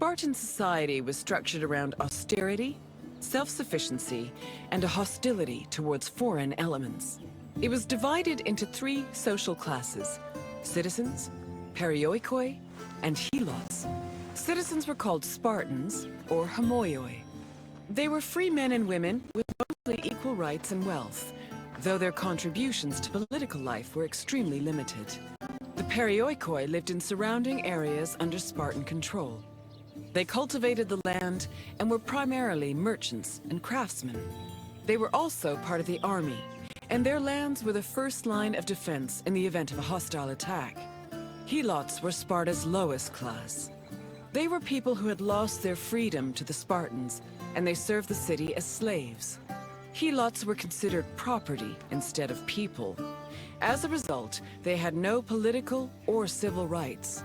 Spartan society was structured around austerity, self-sufficiency, and a hostility towards foreign elements. It was divided into three social classes: citizens, perioikoi, and helots. Citizens were called Spartans, or homoioi. They were free men and women with mostly equal rights and wealth, though their contributions to political life were extremely limited. The perioikoi lived in surrounding areas under Spartan control. They cultivated the land and were primarily merchants and craftsmen. They were also part of the army, and their lands were the first line of defense in the event of a hostile attack. Helots were Sparta's lowest class. They were people who had lost their freedom to the Spartans, and they served the city as slaves. Helots were considered property instead of people. As a result, they had no political or civil rights.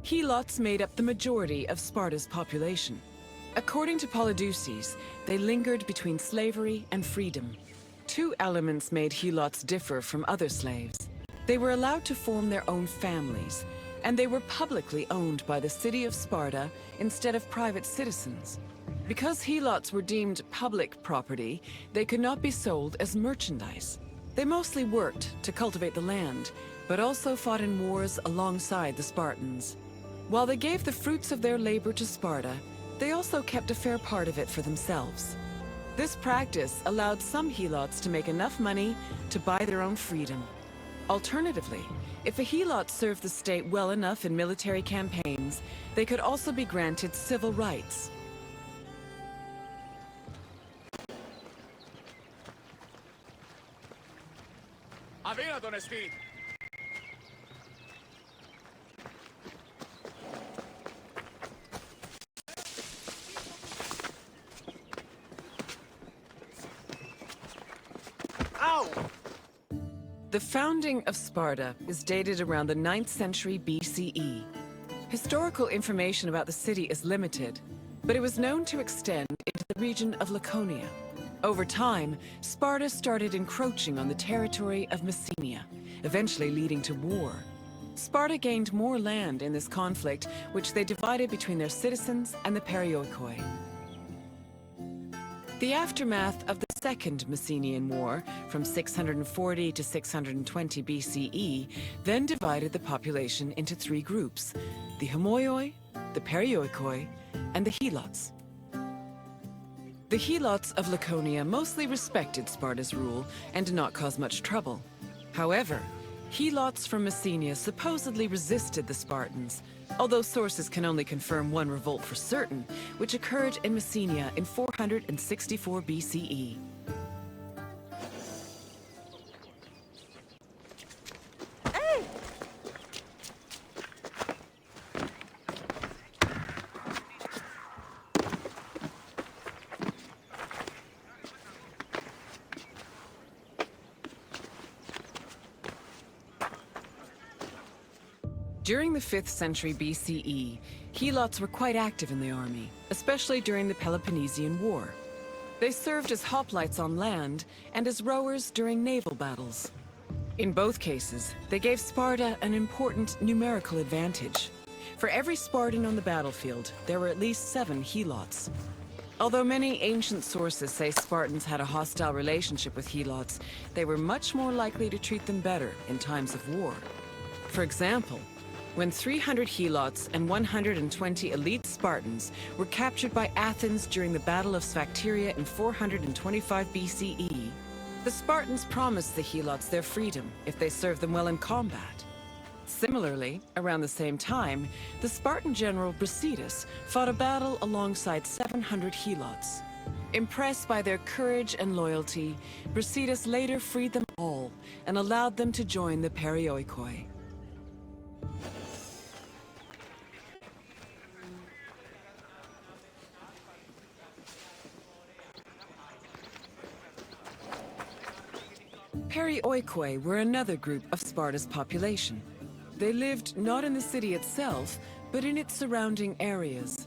Helots made up the majority of Sparta's population. According to Polydeuces, they lingered between slavery and freedom. Two elements made Helots differ from other slaves. They were allowed to form their own families, and they were publicly owned by the city of Sparta instead of private citizens. Because Helots were deemed public property, they could not be sold as merchandise. They mostly worked to cultivate the land, but also fought in wars alongside the Spartans. While they gave the fruits of their labor to Sparta, they also kept a fair part of it for themselves. This practice allowed some Helots to make enough money to buy their own freedom. Alternatively, if a Helot served the state well enough in military campaigns, they could also be granted civil rights. The founding of Sparta is dated around the 9th century BCE. Historical information about the city is limited, but it was known to extend into the region of Laconia. Over time, Sparta started encroaching on the territory of Messenia, eventually leading to war. Sparta gained more land in this conflict, which they divided between their citizens and the perioikoi. The aftermath of the Second Messenian War, from 640 to 620 BCE, then divided the population into three groups: the homoioi, the perioikoi, and the helots. The helots of Laconia mostly respected Sparta's rule and did not cause much trouble. However, helots from Messenia supposedly resisted the Spartans, although sources can only confirm one revolt for certain, which occurred in Messenia in 464 BCE. During the 5th century BCE, Helots were quite active in the army, especially during the Peloponnesian War. They served as hoplites on land and as rowers during naval battles. In both cases, they gave Sparta an important numerical advantage. For every Spartan on the battlefield, there were at least 7 Helots. Although many ancient sources say Spartans had a hostile relationship with Helots, they were much more likely to treat them better in times of war. For example, when 300 Helots and 120 elite Spartans were captured by Athens during the Battle of Sphacteria in 425 BCE, the Spartans promised the Helots their freedom if they served them well in combat. Similarly, around the same time, the Spartan general Brasidas fought a battle alongside 700 Helots. Impressed by their courage and loyalty, Brasidas later freed them all and allowed them to join the perioikoi. Perioikoi were another group of Sparta's population. They lived not in the city itself, but in its surrounding areas.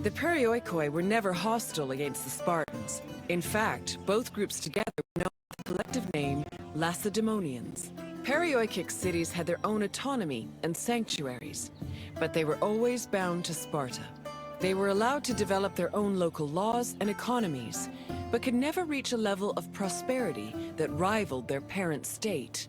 The Perioikoi were never hostile against the Spartans. In fact, both groups together were known by the collective name Lacedaemonians. Perioikic cities had their own autonomy and sanctuaries, but they were always bound to Sparta. They were allowed to develop their own local laws and economies, but could never reach a level of prosperity that rivaled their parent state.